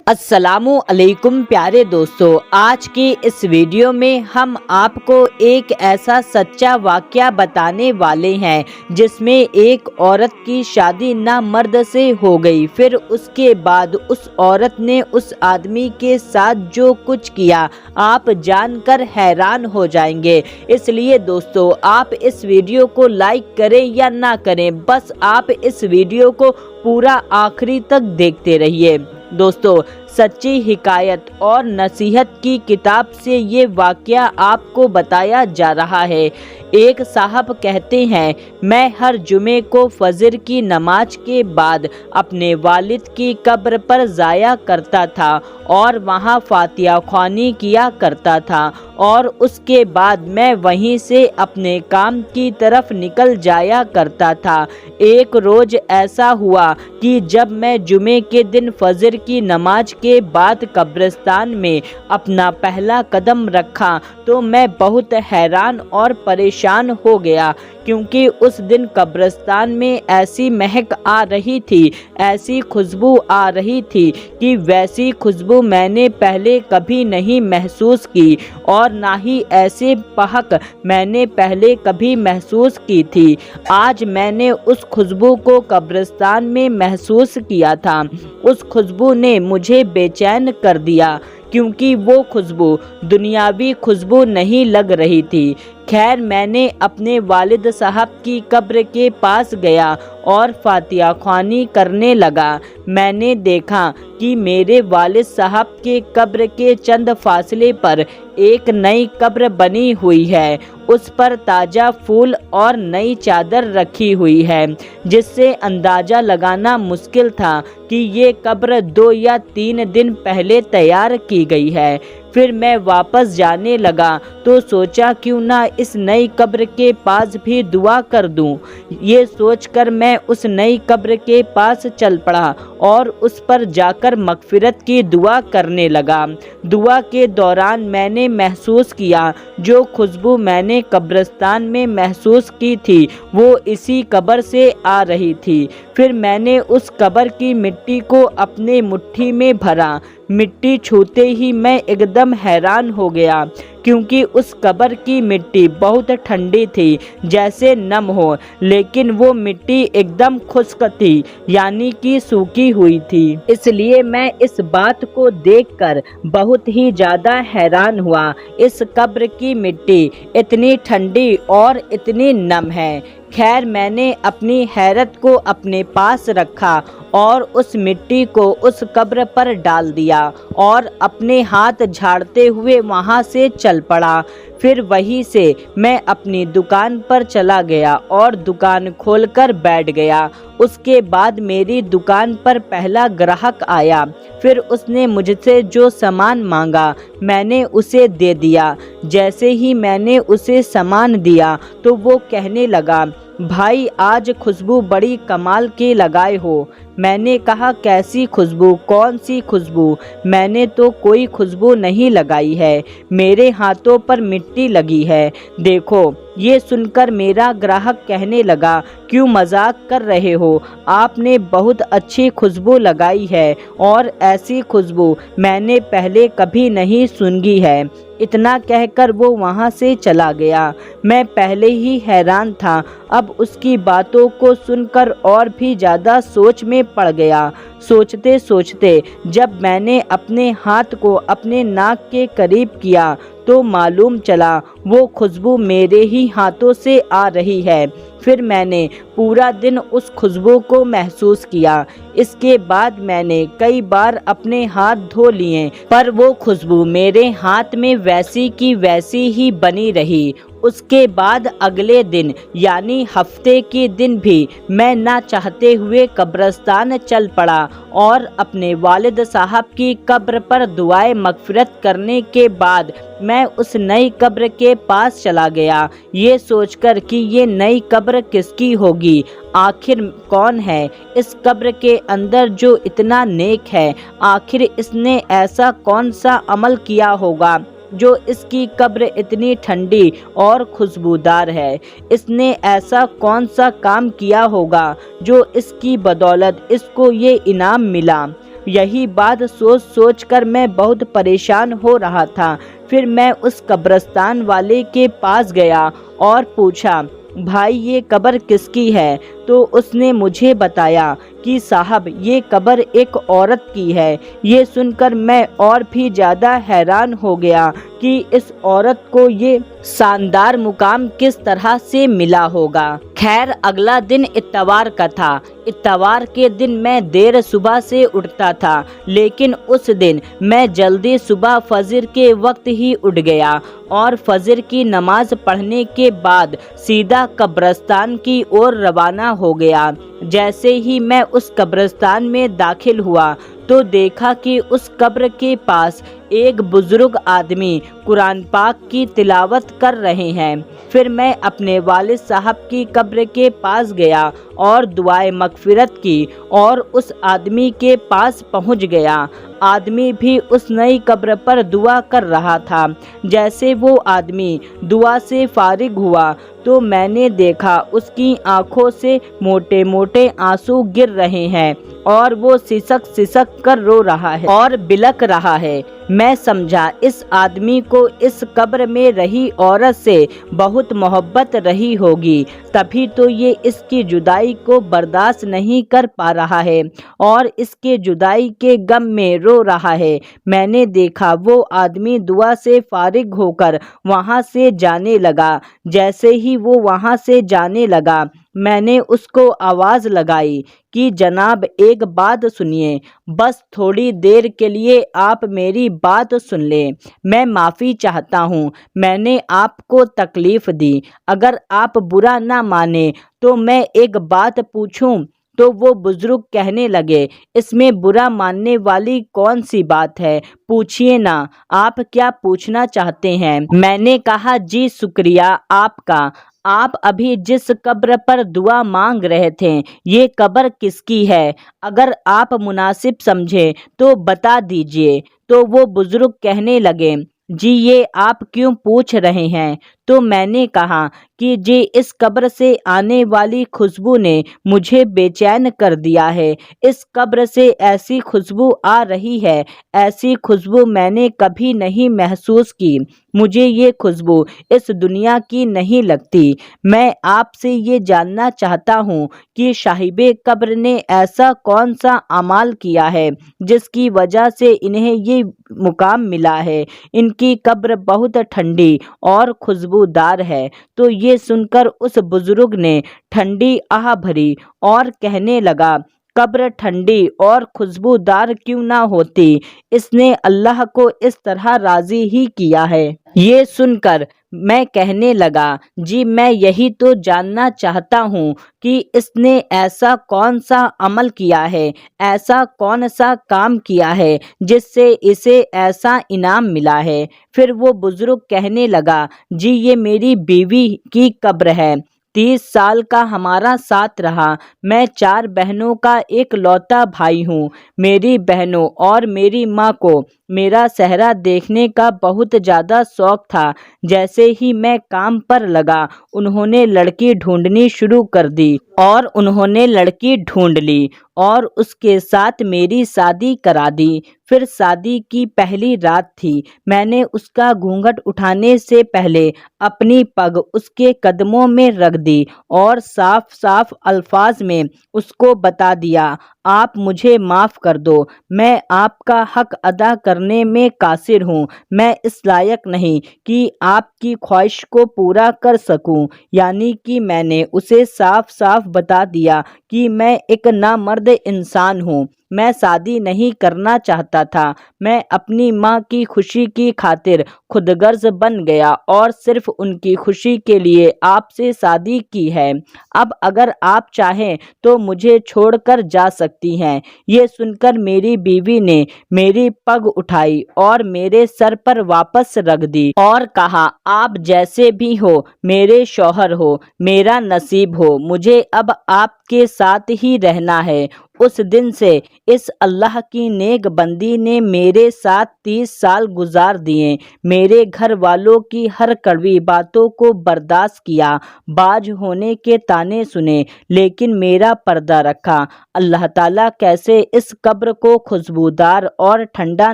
अस्सलामु अलैकुम प्यारे दोस्तों, आज की इस वीडियो में हम आपको एक ऐसा सच्चा वाक़या बताने वाले हैं जिसमें एक औरत की शादी ना मर्द से हो गई। फिर उसके बाद उस औरत ने उस आदमी के साथ जो कुछ किया आप जानकर हैरान हो जाएंगे। इसलिए दोस्तों, आप इस वीडियो को लाइक करें या ना करें, बस आप इस वीडियो को पूरा आखिरी तक देखते रहिए। दोस्तों, सच्ची हिकायत और नसीहत की किताब से ये वाक़या आपको बताया जा रहा है। एक साहब कहते हैं, मैं हर जुमे को फजर की नमाज के बाद अपने वालिद की कब्र पर जाया करता था और वहाँ फातिहा ख्वानी किया करता था और उसके बाद मैं वहीं से अपने काम की तरफ निकल जाया करता था। एक रोज़ ऐसा हुआ कि जब मैं जुमे के दिन फजर की नमाज के बाद कब्रिस्तान में अपना पहला कदम रखा तो मैं बहुत हैरान और परेशान हो गया, क्योंकि उस दिन कब्रिस्तान में ऐसी महक आ रही थी, ऐसी खुशबू आ रही थी कि वैसी खुशबू मैंने पहले कभी नहीं महसूस की और ना ही ऐसे महक मैंने पहले कभी महसूस की थी। आज मैंने उस खुशबू को कब्रिस्तान में महसूस किया था। उस खुशबू ने मुझे बेचैन कर दिया, क्योंकि वो खुशबू दुनियावी खुशबू नहीं लग रही थी। खैर, मैंने अपने वालिद साहब की कब्र के पास गया और फातिहा ख्वानी करने लगा। मैंने देखा कि मेरे वालिद साहब के कब्र के चंद फासले पर एक नई कब्र बनी हुई है। उस पर ताज़ा फूल और नई चादर रखी हुई है, जिससे अंदाज़ा लगाना मुश्किल था कि ये कब्र 2 या 3 दिन पहले तैयार की गई है। फिर मैं वापस जाने लगा तो सोचा क्यों ना इस नई कब्र के पास भी दुआ कर दूं। ये सोचकर मैं उस नई कब्र के पास चल पड़ा और उस पर जाकर मगफिरत की दुआ करने लगा। दुआ के दौरान मैंने महसूस किया जो खुशबू मैंने कब्रिस्तान में महसूस की थी वो इसी कब्र से आ रही थी। फिर मैंने उस कब्र की मिट्टी को अपने मुट्ठी में भरा। मिट्टी छूते ही मैं एकदम हैरान हो गया, क्योंकि उस कब्र की मिट्टी बहुत ठंडी थी, जैसे नम हो, लेकिन वो मिट्टी एकदम खुश्क थी, यानी कि सूखी हुई थी। इसलिए मैं इस बात को देखकर बहुत ही ज़्यादा हैरान हुआ। इस कब्र की मिट्टी इतनी ठंडी और इतनी नम है। खैर, मैंने अपनी हैरत को अपने पास रखा और उस मिट्टी को उस कब्र पर डाल दिया और अपने हाथ झाड़ते हुए वहां से चल पड़ा। फिर वहीं से मैं अपनी दुकान पर चला गया और दुकान खोलकर बैठ गया। उसके बाद मेरी दुकान पर पहला ग्राहक आया। फिर उसने मुझसे जो सामान मांगा मैंने उसे दे दिया। जैसे ही मैंने उसे सामान दिया तो वो कहने लगा, भाई आज खुशबू बड़ी कमाल की लगाए हो। मैंने कहा, कैसी खुशबू? कौन सी खुशबू? मैंने तो कोई खुशबू नहीं लगाई है, मेरे हाथों पर मिट्टी लगी है, देखो। ये सुनकर मेरा ग्राहक कहने लगा, क्यों मजाक कर रहे हो? आपने बहुत अच्छी खुशबू लगाई है और ऐसी खुशबू मैंने पहले कभी नहीं सूंघी है। इतना कहकर वो वहाँ से चला गया। मैं पहले ही हैरान था, अब उसकी बातों को सुनकर और भी ज़्यादा सोच में पड़ गया। सोचते सोचते जब मैंने अपने हाथ को अपने नाक के करीब किया तो मालूम चला वो खुशबू मेरे ही हाथों से आ रही है। फिर मैंने पूरा दिन उस खुशबू को महसूस किया। इसके बाद मैंने कई बार अपने हाथ धो लिए, पर वो खुशबू मेरे हाथ में वैसी की वैसी ही बनी रही। उसके बाद अगले दिन यानी हफ्ते के दिन भी मैं ना चाहते हुए कब्रिस्तान चल पड़ा और अपने वालिद साहब की कब्र पर दुआए मगफिरत करने के बाद मैं उस नई कब्र के पास चला गया, ये सोचकर कि ये नई कब्र किसकी होगी, आखिर कौन है इस कब्र के अंदर जो इतना नेक है, आखिर इसने ऐसा कौन सा अमल किया होगा जो इसकी कब्र इतनी ठंडी और खुशबूदार है। इसने ऐसा कौन सा काम किया होगा जो इसकी बदौलत इसको ये इनाम मिला। यही बात सोच सोच कर मैं बहुत परेशान हो रहा था। फिर मैं उस कब्रिस्तान वाले के पास गया और पूछा, भाई ये कब्र किसकी है? तो उसने मुझे बताया कि साहब ये कब्र एक औरत की है। ये सुनकर मैं और भी ज़्यादा हैरान हो गया कि इस औरत को ये शानदार मुकाम किस तरह से मिला होगा। खैर अगला दिन इत्तवार का था। इत्तवार के दिन मैं देर सुबह से उठता था, लेकिन उस दिन मैं जल्दी सुबह फजर के वक्त ही उठ गया और फजर की नमाज पढ़ने के बाद सीधा कब्रिस्तान की ओर रवाना हो गया। जैसे ही मैं उस कब्रिस्तान में दाखिल हुआ तो देखा कि उस कब्र के पास एक बुजुर्ग आदमी कुरान पाक की तिलावत कर रहे हैं। फिर मैं अपने वालिद साहब की कब्र के पास गया और दुआए मगफिरत की और उस आदमी के पास पहुंच गया। आदमी भी उस नई कब्र पर दुआ कर रहा था। जैसे वो आदमी दुआ से फारिग हुआ तो मैंने देखा उसकी आंखों से मोटे मोटे आंसू गिर रहे हैं और वो सिसक सिसक कर रो रहा है और बिलक रहा है। मैं समझा इस आदमी को इस कब्र में रही औरत से बहुत मोहब्बत रही होगी, तभी तो ये इसकी जुदाई को बर्दाश्त नहीं कर पा रहा है और इसके जुदाई के गम में रो रहा है। मैंने देखा वो आदमी दुआ से फारिग होकर वहाँ से जाने लगा। जैसे ही वो वहाँ से जाने लगा मैंने उसको आवाज़ लगाई कि जनाब एक बात सुनिए, बस थोड़ी देर के लिए आप मेरी बात सुन लें। मैं माफ़ी चाहता हूँ, मैंने आपको तकलीफ़ दी। अगर आप बुरा ना माने तो मैं एक बात पूछूं? तो वो बुजुर्ग कहने लगे, इसमें बुरा मानने वाली कौन सी बात है, पूछिए ना, आप क्या पूछना चाहते हैं? मैंने कहा जी शुक्रिया आपका। आप अभी जिस कब्र पर दुआ मांग रहे थे ये कब्र किसकी है? अगर आप मुनासिब समझे तो बता दीजिए। तो वो बुजुर्ग कहने लगे, जी ये आप क्यों पूछ रहे हैं? तो मैंने कहा कि जी इस कब्र से आने वाली खुशबू ने मुझे बेचैन कर दिया है। इस कब्र से ऐसी खुशबू आ रही है, ऐसी खुशबू मैंने कभी नहीं महसूस की। मुझे ये खुशबू इस दुनिया की नहीं लगती। मैं आपसे ये जानना चाहता हूँ कि साहिबे कब्र ने ऐसा कौन सा अमाल किया है जिसकी वजह से इन्हें ये मुकाम मिला है। इनकी कब्र बहुत ठंडी और खुशबूदार है। तो ये सुनकर उस बुजुर्ग ने ठंडी आह भरी और कहने लगा, कब्र ठंडी और खुशबूदार क्यों ना होती, इसने अल्लाह को इस तरह राजी ही किया है। ये सुनकर मैं कहने लगा, जी मैं यही तो जानना चाहता हूँ कि इसने ऐसा कौन सा अमल किया है, ऐसा कौन सा काम किया है जिससे इसे ऐसा इनाम मिला है। फिर वो बुजुर्ग कहने लगा, जी ये मेरी बीवी की कब्र है। 30 साल का हमारा साथ रहा। मैं 4 बहनों का एक लौता भाई हूँ। मेरी बहनों और मेरी माँ को मेरा सेहरा देखने का बहुत ज़्यादा शौक था। जैसे ही मैं काम पर लगा उन्होंने लड़की ढूंढनी शुरू कर दी और उन्होंने लड़की ढूंढ ली और उसके साथ मेरी शादी करा दी। फिर शादी की पहली रात थी। मैंने उसका घूंघट उठाने से पहले अपनी पग उसके कदमों में रख दी और साफ साफ अल्फाज में उसको बता दिया, आप मुझे माफ़ कर दो, मैं आपका हक अदा करने में कासिर हूँ। मैं इस लायक नहीं कि आपकी ख्वाहिश को पूरा कर सकूं। यानी कि मैंने उसे साफ साफ बता दिया कि मैं एक नामर्द इंसान हूँ। मैं शादी नहीं करना चाहता था। मैं अपनी माँ की खुशी की खातिर खुदगर्ज बन गया और सिर्फ उनकी खुशी के लिए आपसे शादी की है। अब अगर आप चाहें तो मुझे छोड़कर जा सकती हैं। ये सुनकर मेरी बीवी ने मेरी पग उठाई और मेरे सर पर वापस रख दी और कहा, आप जैसे भी हो मेरे शौहर हो, मेरा नसीब हो, मुझे अब आपके साथ ही रहना है। उस दिन से इस अल्लाह की नेक बंदी ने मेरे साथ 30 साल गुजार दिए। मेरे घर वालों की हर कड़वी बातों को बर्दाश्त किया, बाज होने के ताने सुने, लेकिन मेरा पर्दा रखा। اللہ ताला कैसे इस कब्र को खुशबूदार और ठंडा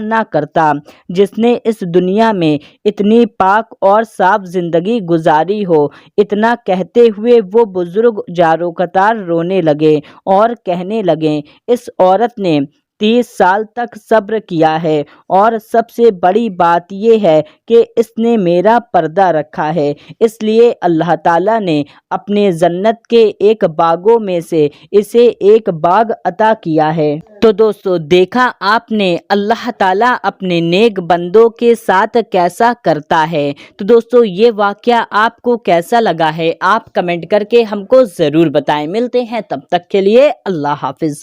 ना करता, जिसने इस दुनिया में इतनी पाक और साफ जिंदगी गुजारी हो। इतना कहते हुए वो बुजुर्ग जारो कतार रोने लगे और कहने लगे, इस औरत ने 30 साल तक सब्र किया है और सबसे बड़ी बात यह है कि इसने मेरा पर्दा रखा है, इसलिए अल्लाह ताला ने अपने जन्नत के एक बागों में से इसे एक बाग अता किया है। तो दोस्तों, देखा आपने अल्लाह ताला अपने नेक बंदों के साथ कैसा करता है। तो दोस्तों, ये वाकया आपको कैसा लगा है, आप कमेंट करके हमको ज़रूर बताएं। मिलते हैं तब तक के लिए, अल्लाह हाफिज़।